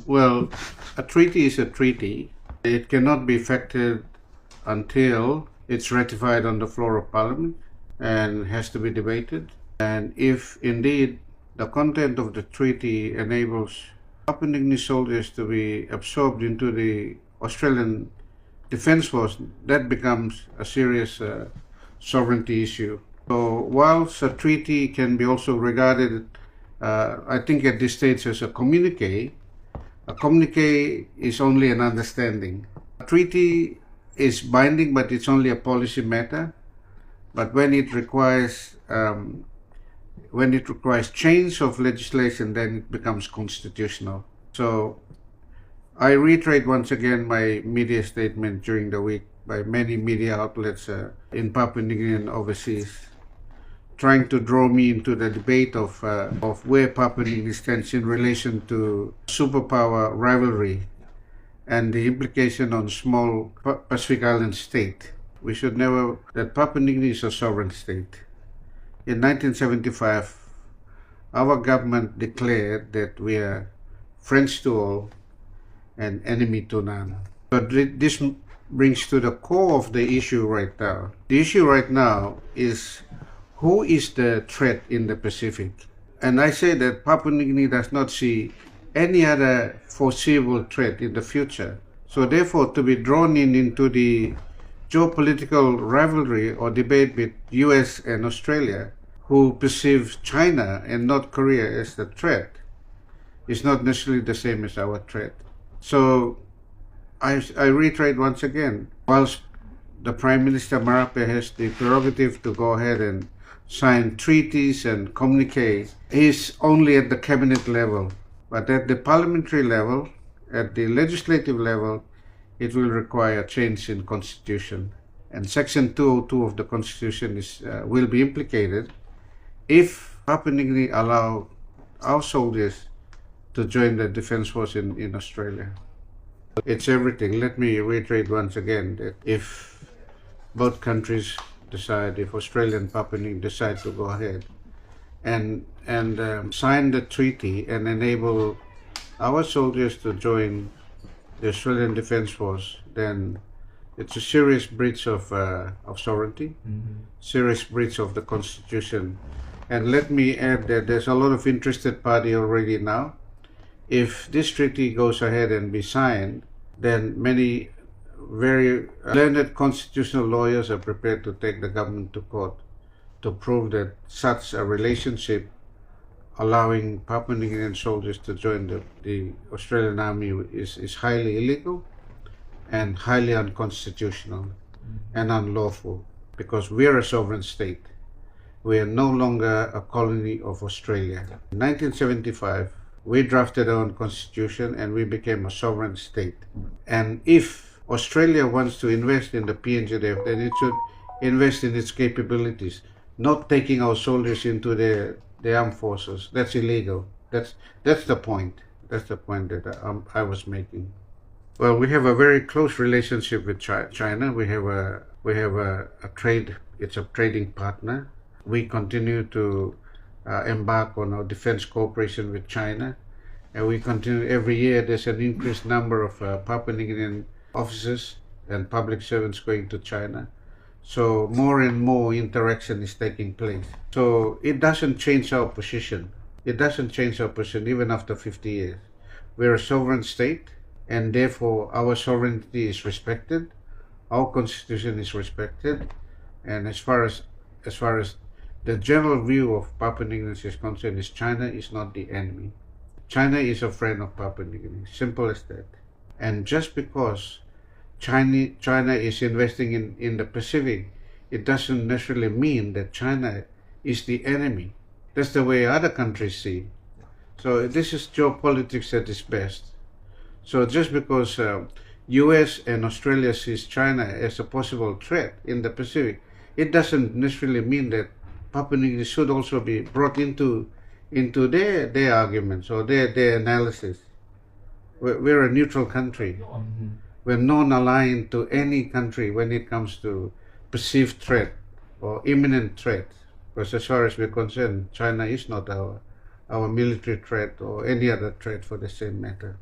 Well, a treaty is a treaty. It cannot be effected until it's ratified on the floor of Parliament and has to be debated. And if indeed the content of the treaty enables Papua New Guinea soldiers to be absorbed into the Australian Defence Force, that becomes a serious sovereignty issue. So whilst a treaty can be also regarded, I think at this stage, as a communique is only an understanding. A treaty is binding, but it's only a policy matter. But when it requires change of legislation, then it becomes constitutional. So I reiterate once again my media statement during the week by many media outlets in Papua New Guinea and overseas, trying to draw me into the debate of where Papua New Guinea stands in relation to superpower rivalry and the implication on small Pacific Island state. We should never that Papua New Guinea is a sovereign state. In 1975, our government declared that we are friends to all and enemy to none. But this brings to the core of the issue right now. The issue right now is who is the threat in the Pacific? And I say that Papua New Guinea does not see any other foreseeable threat in the future. So therefore, to be drawn into the geopolitical rivalry or debate with US and Australia, who perceive China and North Korea as the threat, is not necessarily the same as our threat. So I reiterate once again, whilst the Prime Minister Marape has the prerogative to go ahead and sign treaties and communique, is only at the cabinet level. But at the parliamentary level, at the legislative level, it will require a change in constitution. And Section 202 of the Constitution will be implicated if Papua New Guinea allow our soldiers to join the Defence Force in Australia. It's everything. Let me reiterate once again that if both countries decide, if Australia and Papua New Guinea decide to go ahead and sign the treaty and enable our soldiers to join the Australian Defence Force, then it's a serious breach of sovereignty, serious breach of the Constitution. And let me add that there's a lot of interested party already now. If this treaty goes ahead and be signed, then many very learned constitutional lawyers are prepared to take the government to court to prove that such a relationship allowing Papua New Guinean soldiers to join the Australian Army is highly illegal and highly unconstitutional and unlawful, because we are a sovereign state. We are no longer a colony of Australia. In 1975, we drafted our own constitution and we became a sovereign state. And if Australia wants to invest in the PNG, then it should invest in its capabilities, not taking our soldiers into the armed forces. That's illegal. That's the point. That's the point that I was making. Well, we have a very close relationship with China. We have a trade. It's a trading partner. We continue to embark on our defense cooperation with China, and we continue every year. There's an increased number of Papua New Guinean officers and public servants going to China. So more and more interaction is taking place. So it doesn't change our position. It doesn't change our position even after 50 years. We're a sovereign state, and therefore our sovereignty is respected. Our constitution is respected. And as far as the general view of Papua New Guinea is concerned, is China is not the enemy. China is a friend of Papua New Guinea. Simple as that. And just because China is investing in the Pacific, it doesn't necessarily mean that China is the enemy. That's the way other countries see. So this is geopolitics at its best. So just because US and Australia sees China as a possible threat in the Pacific, it doesn't necessarily mean that Papua New Guinea should also be brought into their arguments or their analysis. We're a neutral country. We're non-aligned to any country when it comes to perceived threat or imminent threat. Because as far as we're concerned, China is not our military threat or any other threat for the same matter.